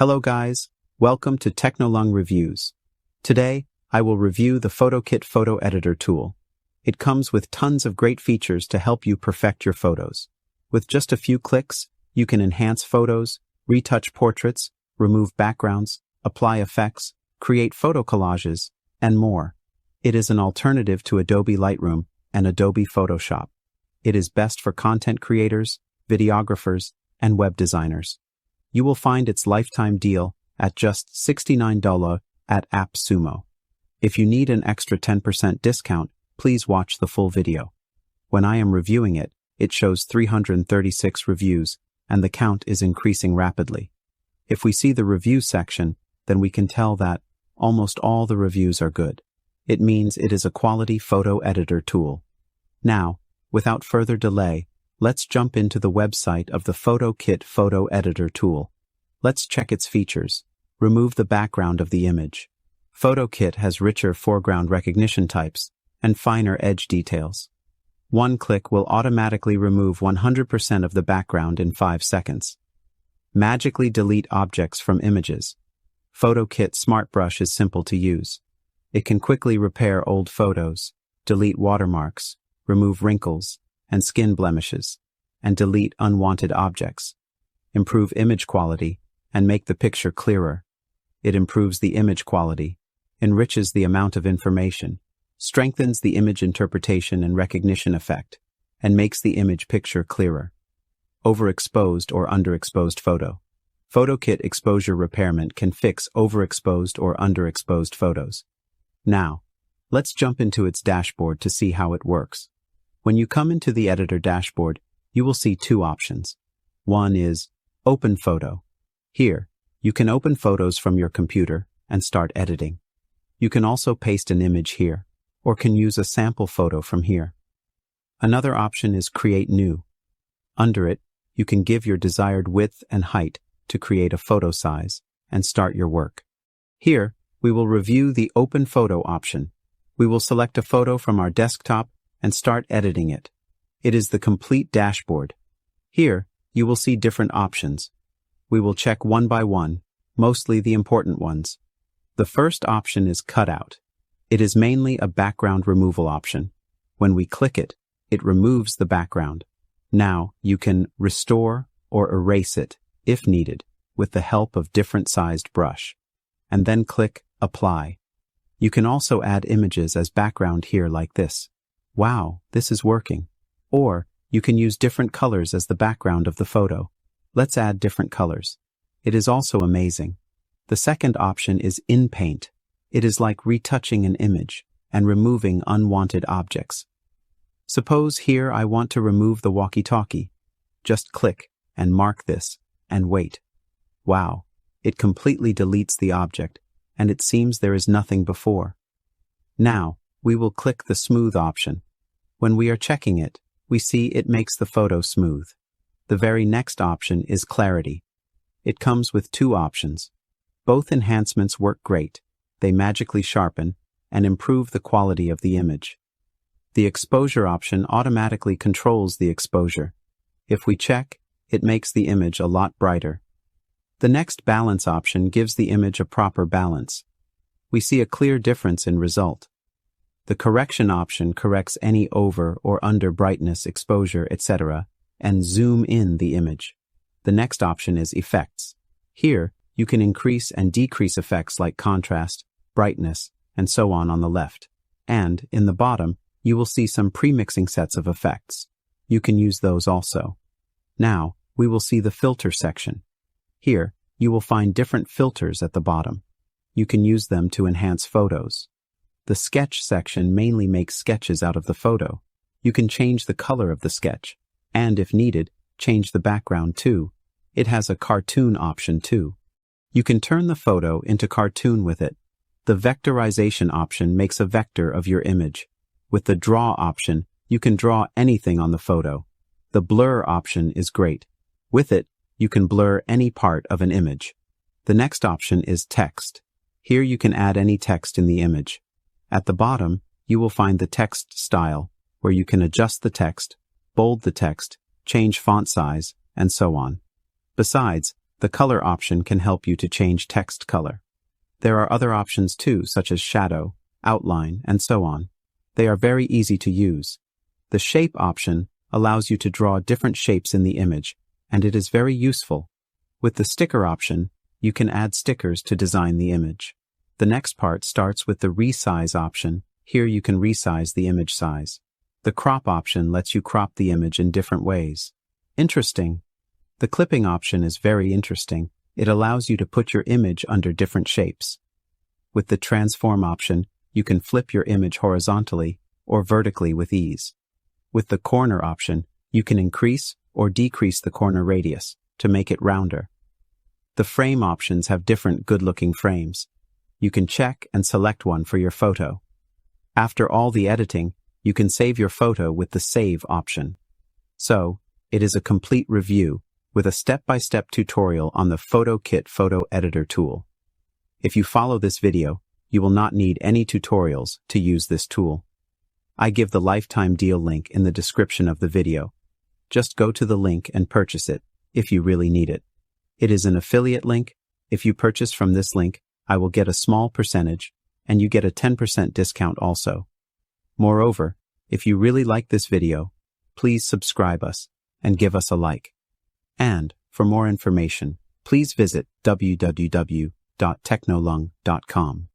Hello guys, welcome to Technolong Reviews. Today, I will review the Photokit photo editor tool. It comes with tons of great features to help you perfect your photos. With just a few clicks, you can enhance photos, retouch portraits, remove backgrounds, apply effects, create photo collages, and more. It is an alternative to Adobe Lightroom and Adobe Photoshop. It is best for content creators, videographers, and web designers. You will find its lifetime deal at just $69 at Appsumo. If you need an extra 10% discount, please watch the full video. When I am reviewing it, it shows 336 reviews, and the count is increasing rapidly. If we see the review section, then we can tell that almost all the reviews are good. It means it is a quality photo editor tool. Now, without further delay, let's jump into the website of the Photokit photo editor tool. Let's check its features. Remove the background of the image. Photokit has richer foreground recognition types and finer edge details. One click will automatically remove 100% of the background in 5 seconds. Magically delete objects from images. Photokit Smart Brush is simple to use. It can quickly repair old photos, delete watermarks, remove wrinkles and skin blemishes, and delete unwanted objects. Improve image quality and make the picture clearer. It improves the image quality, enriches the amount of information, strengthens the image interpretation and recognition effect, and makes the image picture clearer. Overexposed or underexposed photo. Photokit Exposure Repairment can fix overexposed or underexposed photos. Now, let's jump into its dashboard to see how it works. When you come into the editor dashboard, you will see 2 options. One is Open Photo. Here, you can open photos from your computer and start editing. You can also paste an image here, or can use a sample photo from here. Another option is Create New. Under it, you can give your desired width and height to create a photo size and start your work. Here, we will review the Open Photo option. We will select a photo from our desktop and start editing it. It is the complete dashboard. Here, you will see different options. We will check one by one, mostly the important ones. The first option is Cutout. It is mainly a background removal option. When we click it, it removes the background. Now, you can restore or erase it, if needed, with the help of different sized brush. And then click Apply. You can also add images as background here like this. Wow, this is working. Or, you can use different colors as the background of the photo. Let's add different colors. It is also amazing. The second option is In Paint. It is like retouching an image and removing unwanted objects. Suppose here I want to remove the walkie-talkie. Just click and mark this and wait. Wow, it completely deletes the object, and it seems there is nothing before. Now, we will click the Smooth option. When we are checking it, we see it makes the photo smooth. The very next option is Clarity. It comes with 2 options. Both enhancements work great. They magically sharpen and improve the quality of the image. The Exposure option automatically controls the exposure. If we check, it makes the image a lot brighter. The next Balance option gives the image a proper balance. We see a clear difference in result. The Correction option corrects any over or under brightness, exposure, etc., and zoom in the image. The next option is Effects. Here, you can increase and decrease effects like contrast, brightness, and so on the left. And, in the bottom, you will see some pre-mixing sets of effects. You can use those also. Now, we will see the Filter section. Here, you will find different filters at the bottom. You can use them to enhance photos. The Sketch section mainly makes sketches out of the photo. You can change the color of the sketch, and if needed, change the background too. It has a Cartoon option too. You can turn the photo into cartoon with it. The Vectorization option makes a vector of your image. With the Draw option, you can draw anything on the photo. The Blur option is great. With it, you can blur any part of an image. The next option is Text. Here you can add any text in the image. At the bottom, you will find the text style, where you can adjust the text, bold the text, change font size, and so on. Besides, The color option can help you to change text color. There are other options too, such as shadow, outline, and so on. They are very easy to use. The shape option allows you to draw different shapes in the image, and it is very useful. With the sticker option, you can add stickers to design the image. The next part starts with the resize option. Here you can resize the image size. The crop option lets you crop the image in different ways. Interesting. The clipping option is very interesting. It allows you to put your image under different shapes. With the transform option, you can flip your image horizontally or vertically with ease. With the corner option, you can increase or decrease the corner radius to make it rounder. The frame options have different good-looking frames. You can check and select one for your photo. After all the editing, you can save your photo with the Save option. So, it is a complete review with a step-by-step tutorial on the Photokit photo editor tool. If you follow this video, you will not need any tutorials to use this tool. I give the lifetime deal link in the description of the video. Just go to the link and purchase it, if you really need it. It is an affiliate link. If you purchase from this link, I will get a small percentage, and you get a 10% discount also. Moreover, if you really like this video, please subscribe us and give us a like. And, for more information, please visit www.technolong.com.